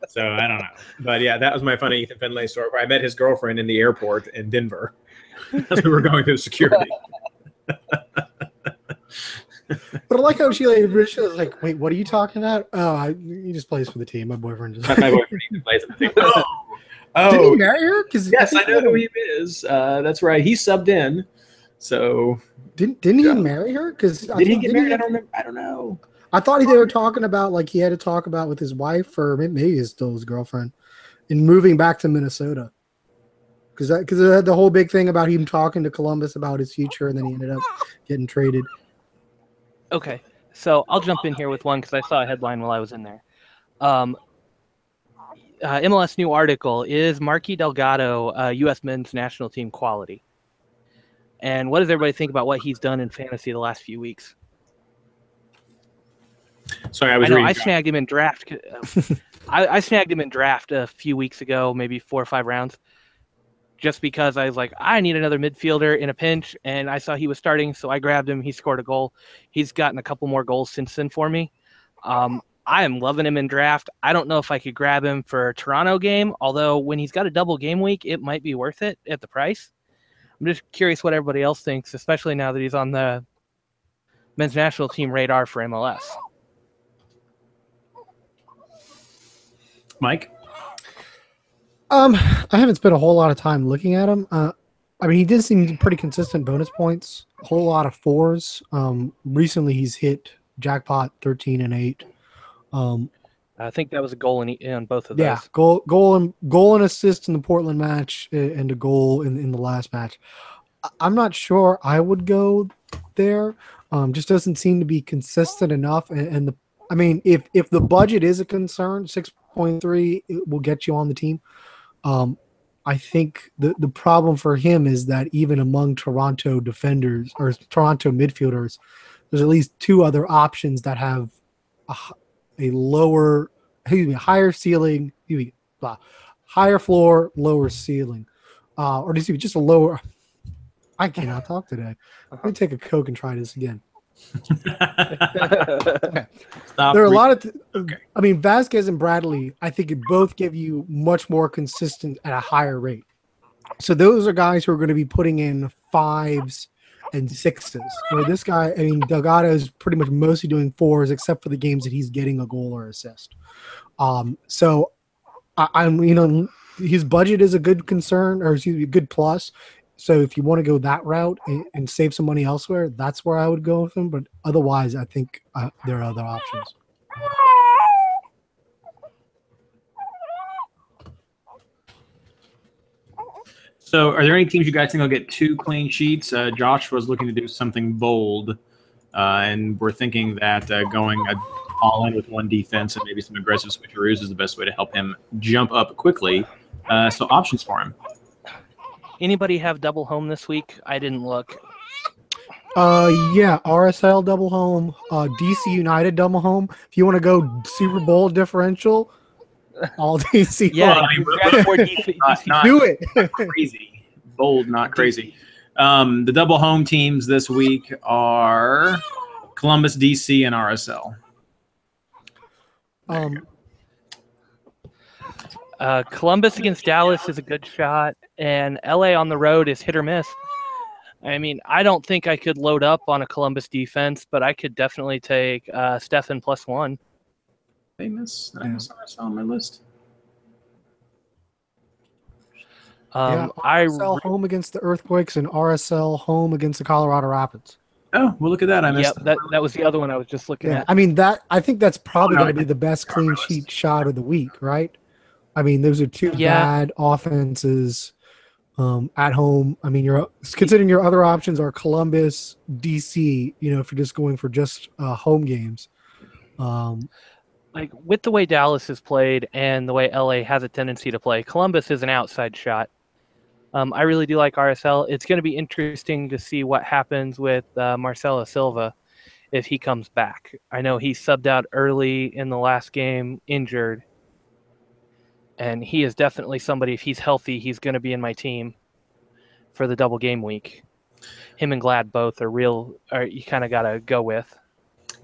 So I don't know. But yeah, that was my funny Ethan Finlay story where I met his girlfriend in the airport in Denver as we were going through security. But I like how she was like, "Wait, what are you talking about?" "Oh, he just plays for the team. My boyfriend just." My boyfriend even plays on the team. Did he marry her? Yes, I know who he is. That's right. He subbed in. So didn't he marry her? Because did he get married? I don't remember. I don't know. I thought they were talking about like he had to talk about with his wife or maybe it's still his girlfriend in moving back to Minnesota. Because they had the whole big thing about him talking to Columbus about his future, and then he ended up getting traded. Okay, so I'll jump in here with one because I saw a headline while I was in there. MLS new article, is Marky Delgado U.S. men's national team quality? And what does everybody think about what he's done in fantasy the last few weeks? Sorry, I snagged him in draft. I snagged him in draft a few weeks ago, maybe 4 or 5 rounds, just because I was like, I need another midfielder in a pinch, and I saw he was starting, so I grabbed him. He scored a goal. He's gotten a couple more goals since then for me. I am loving him in draft. I don't know if I could grab him for a Toronto game, although when he's got a double game week, it might be worth it at the price. I'm just curious what everybody else thinks, especially now that he's on the men's national team radar for MLS. Mike? I haven't spent a whole lot of time looking at him. I mean, he did seem pretty consistent bonus points, a whole lot of 4s. Recently, he's hit jackpot 13 and 8. I think that was a goal in both of those. Yeah, goal and assist in the Portland match, and a goal in the last match. I'm not sure I would go there. Just doesn't seem to be consistent enough. And I mean, if the budget is a concern, 6.3 will get you on the team. I think the problem for him is that even among Toronto defenders or Toronto midfielders, there's at least 2 other options that have a higher ceiling, higher floor, lower ceiling, or just a lower. I cannot talk today. Let me take a Coke and try this again. Okay. There are a lot of. I mean, Vasquez and Bradley, I think it both give you much more consistent at a higher rate. So those are guys who are going to be putting in 5s and 6s. Where this guy, I mean, Delgado is pretty much mostly doing 4s, except for the games that he's getting a goal or assist. So I'm, his budget is a good concern, or excuse me, a good plus. So if you want to go that route and save some money elsewhere, that's where I would go with him. But otherwise, I think there are other options. So are there any teams you guys think will get 2 clean sheets? Josh was looking to do something bold, and we're thinking that going all in with 1 defense and maybe some aggressive switcheroos is the best way to help him jump up quickly. So options for him. Anybody have double home this week? I didn't look. Yeah, RSL double home, DC United double home. If you want to go Super Bowl differential, all DC. Yeah, not do it. Not crazy, bold, not crazy. The double home teams this week are Columbus, DC, and RSL. Columbus against Dallas is a good shot, and LA on the road is hit or miss. I mean, I don't think I could load up on a Columbus defense, but I could definitely take Stefan +1. Famous. Did I miss RSL on my list? RSL home against the Earthquakes and RSL home against the Colorado Rapids. Oh, well, look at that. I missed that was the other one I was just looking at. I mean, I think that's probably going to be the best clean sheet shot of the week, right? I mean, those are 2 bad offenses at home. I mean, you're considering your other options are Columbus, DC, if you're just going for just home games. Like with the way Dallas is played and the way LA has a tendency to play, Columbus is an outside shot. I really do like RSL. It's going to be interesting to see what happens with Marcelo Silva if he comes back. I know he subbed out early in the last game, injured. And he is definitely somebody, if he's healthy, he's going to be in my team for the double game week. Him and Glad both are you kind of got to go with.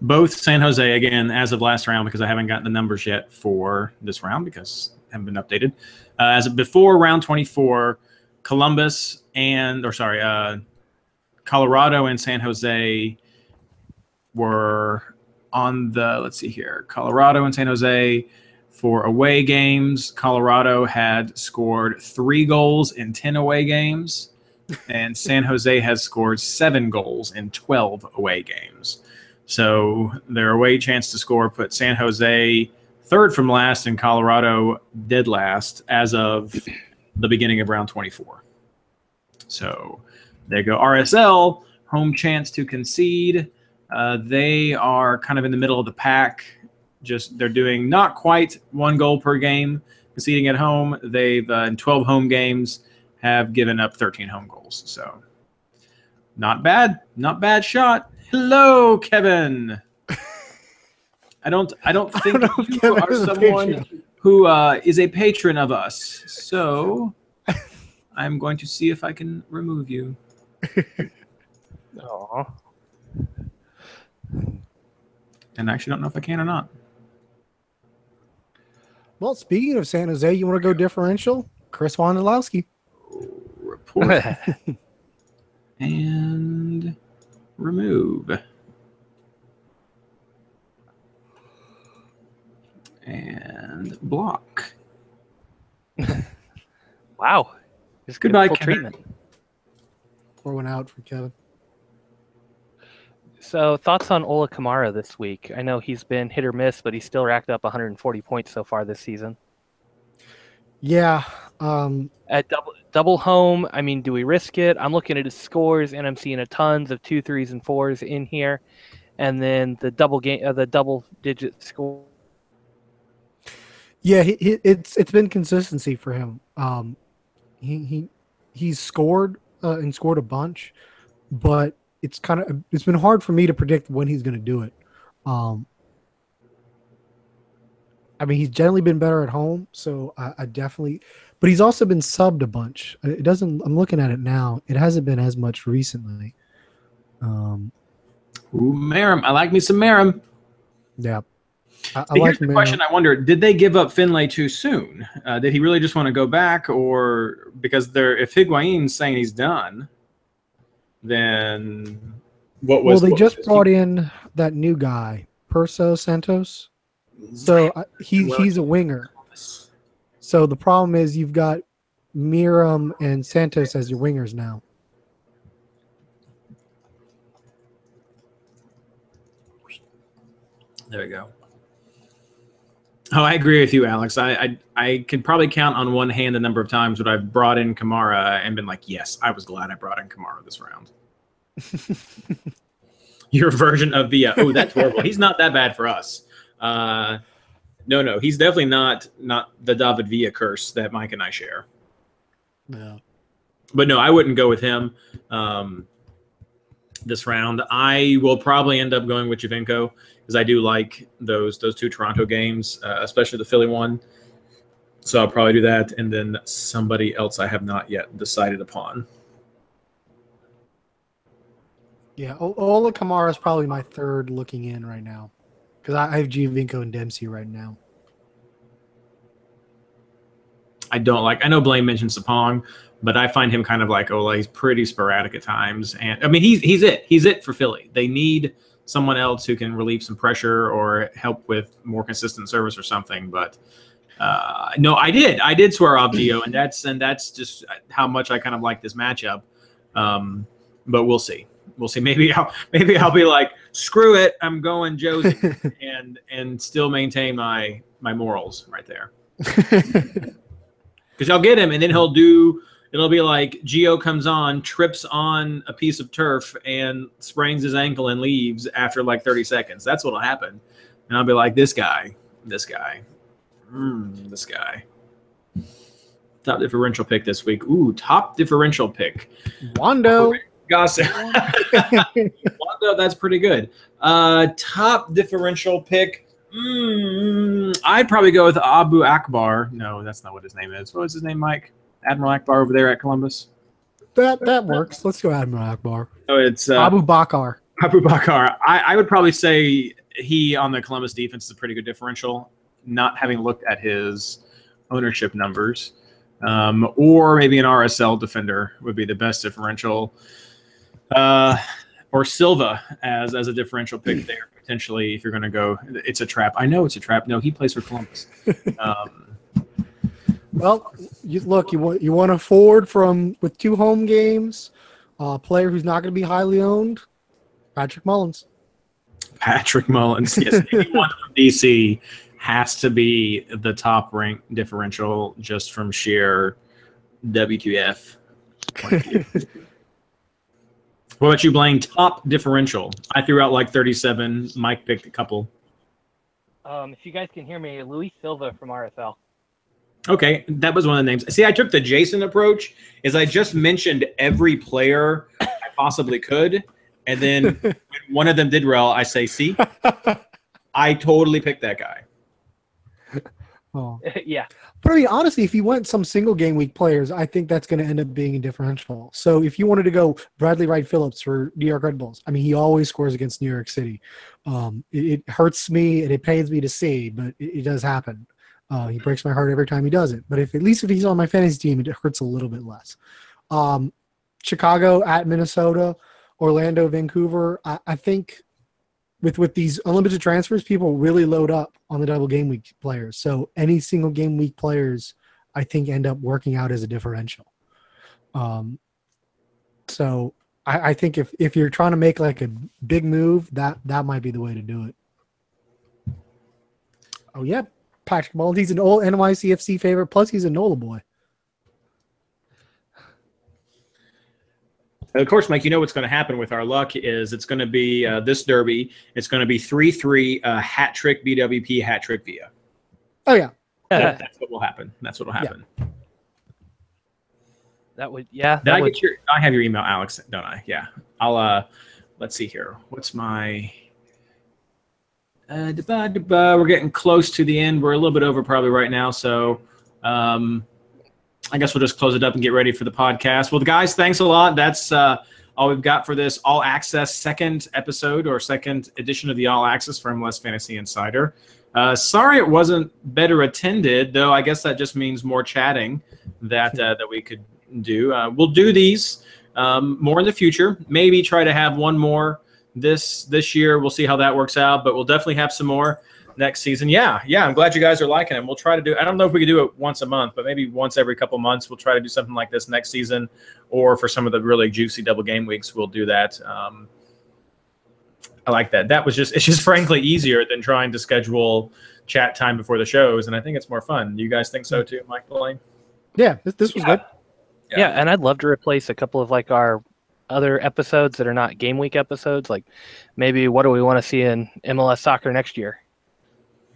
Both San Jose, again, as of last round, because I haven't gotten the numbers yet for this round because they haven't been updated. As of before round 24, Colorado and San Jose were on the, let's see here, Colorado and San Jose for away games. Colorado had scored 3 goals in 10 away games, and San Jose has scored 7 goals in 12 away games. So their away chance to score put San Jose 3rd from last and Colorado dead last as of the beginning of round 24. So there you go. RSL, home chance to concede. They are kind of in the middle of the pack. They're doing not quite 1 goal per game, conceding at home. They've in 12 home games have given up 13 home goals. So not bad shot. Hello, Kevin. I don't think you are someone who is a patron of us. So I'm going to see if I can remove you. Aww. And I actually don't know if I can or not. Well, speaking of San Jose, you want to go differential? Chris Wondolowski. Report. And remove. And block. Wow. Just Goodbye, full Kevin. treatment. Pour one out for Kevin. So thoughts on Ola Kamara this week? I know he's been hit or miss, but he's still racked up 140 points so far this season. Yeah. At double home, I mean, do we risk it? I'm looking at his scores, and I'm seeing a tons of 2, 3s, and 4s in here, and then the double-digit score. Yeah, it's been consistency for him. He's scored and scored a bunch, but it's been hard for me to predict when he's going to do it. I mean, he's generally been better at home, so I definitely. But he's also been subbed a bunch. It doesn't. I'm looking at it now. It hasn't been as much recently. Ooh, Merrim. I like me some Merrim. Yeah. Here's the question I wonder, did they give up Finlay too soon? Did he really just want to go back? Or because if Higuain's saying he's done, then what Well, was? they what just was brought in that new guy, Perso Santos. So he's a winger. So the problem is you've got Miram and Santos as your wingers now. There we go. Oh, I agree with you, Alex. I can probably count on one hand the number of times that I've brought in Kamara and been like, yes, I was glad I brought in Kamara this round. Your version of Villa. Oh, that's horrible. He's not that bad for us. No, he's definitely not the David Villa curse that Mike and I share. Yeah. But no, I wouldn't go with him this round. I will probably end up going with Javinko because I do like those two Toronto games, especially the Philly one. So I'll probably do that, and then somebody else I have not yet decided upon. Yeah, Ola Kamara is probably my third looking in right now because I have Giovinco and Dempsey right now. I don't like. I know Blaine mentioned Sapong, but I find him kind of like Ola. He's pretty sporadic at times, and I mean he's it for Philly. They need someone else who can relieve some pressure or help with more consistent service or something. But no, I did swear off Gio, and that's just how much I kind of like this matchup. But we'll see. We'll see. Maybe I'll be like, screw it, I'm going Josie, and still maintain my morals right there. Because I'll get him, and then it'll be like Gio comes on, trips on a piece of turf, and sprains his ankle and leaves after like 30 seconds. That's what'll happen. And I'll be like, this guy. Top differential pick this week. Ooh, top differential pick. Wando. Gossip. Wando, that's pretty good. Top differential pick. I'd probably go with Abu Akbar. No, that's not what his name is. What was his name, Mike? Admiral Akbar over there at Columbus. That works. Let's go Admiral Akbar. Oh, it's Abu Bakar. Abu Bakar. I would probably say he on the Columbus defense is a pretty good differential. Not having looked at his ownership numbers, or maybe an RSL defender would be the best differential. Or Silva as a differential pick there potentially if you're going to go. It's a trap. I know it's a trap. No, he plays for Columbus. Well, you want a forward with 2 home games, a player who's not going to be highly owned, Patrick Mullins. Patrick Mullins, yes. Anyone from DC has to be the top ranked differential just from sheer WTF point of view. What about you, Blaine? Top differential. I threw out like 37. Mike picked a couple. If you guys can hear me, Luis Silva from RSL. Okay, that was one of the names. See, I took the Jason approach. Is I just mentioned every player I possibly could, and then when one of them did well, I say, see, I totally picked that guy. Oh. Yeah. But I mean, honestly, if you went some single game week players, I think that's going to end up being a differential. So if you wanted to go Bradley Wright Phillips for New York Red Bulls, I mean, he always scores against New York City. It hurts me and it pains me to see, but it does happen. He breaks my heart every time he does it. But at least if he's on my fantasy team, it hurts a little bit less. Chicago at Minnesota, Orlando, Vancouver. I think with these unlimited transfers, people really load up on the double game week players. So any single game week players, I think, end up working out as a differential. So I think if you're trying to make like a big move, that might be the way to do it. Oh yeah, Patrick Mullins. He's an old NYCFC favorite. Plus, he's a NOLA boy. Of course, Mike, you know what's going to happen with our luck is it's going to be this derby. It's going to be 3-3 hat trick BWP, hat trick Via. Oh yeah, that's what will happen. That's what will happen. Yeah. That would I I have your email, Alex, don't I? Yeah. I'll let's see here. What's my we're getting close to the end. We're a little bit over probably right now, so I guess we'll just close it up and get ready for the podcast. Well, guys, thanks a lot. That's all we've got for this All Access second episode or second edition of the All Access for MLS Fantasy Insider. Sorry it wasn't better attended, though I guess that just means more chatting that we could do. We'll do these More in the future. Maybe try to have one more this year. We'll see how that works out, but we'll definitely have some more next season. Yeah, I'm glad you guys are liking it. We'll try to do, I don't know if we could do it once a month, but maybe once every couple months we'll try to do something like this next season, or for some of the really juicy double game weeks we'll do that. I like that. It's just frankly easier than trying to schedule chat time before the shows, and I think it's more fun. You guys think so too, Mike Delaney? Yeah, this was good. Yeah, and I'd love to replace a couple of like our other episodes that are not game week episodes. Like maybe what do we want to see in MLS soccer next year?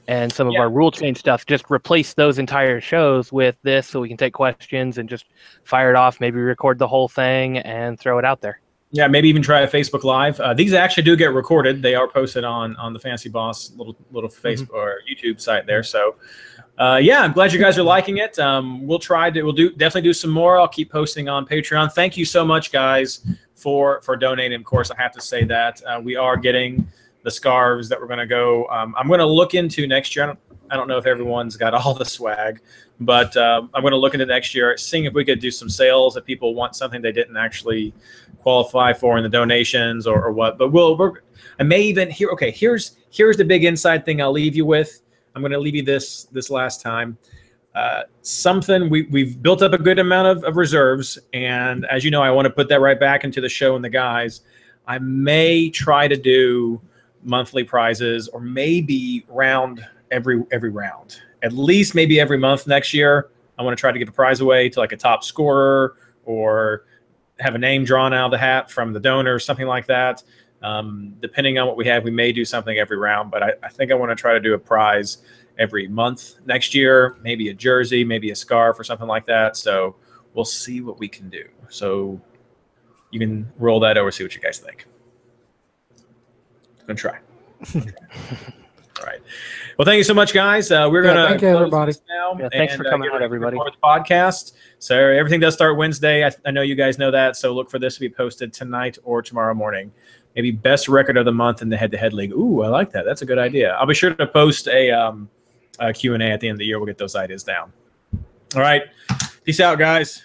And some of our rule change stuff, just replace those entire shows with this so we can take questions and just fire it off, maybe record the whole thing and throw it out there. Yeah, maybe even try a Facebook Live. These actually do get recorded. They are posted on the Fantasy Boss little Facebook or YouTube site there. So, I'm glad you guys are liking it. We'll definitely do some more. I'll keep posting on Patreon. Thank you so much, guys, for donating. Of course, I have to say that we are getting the scarves that we're going to go. I'm going to look into next year. I don't know if everyone's got all the swag, but I'm going to look into next year, seeing if we could do some sales if people want something they didn't actually qualify for in the donations or what. But I may even here. Okay, here's the big inside thing I'll leave you with. I'm going to leave you this last time. Something we've built up a good amount of reserves, and as you know, I want to put that right back into the show and the guys. I may try to do monthly prizes, or maybe round every round, at least maybe every month next year. I want to try to give a prize away to like a top scorer, or have a name drawn out of the hat from the donor, something like that. Depending on what we have, we may do something every round, but I think I want to try to do a prize every month next year, maybe a jersey, maybe a scarf or something like that. So we'll see what we can do. So you can roll that over, see what you guys think. I'm going to try. All right. Well, thank you so much, guys. We're going to thank you, everybody. Now thanks for coming out, everybody. For the podcast. So everything does start Wednesday. I know you guys know that. So look for this to be posted tonight or tomorrow morning. Maybe best record of the month in the head-to-head league. Ooh, I like that. That's a good idea. I'll be sure to post a Q&A at the end of the year. We'll get those ideas down. All right. Peace out, guys.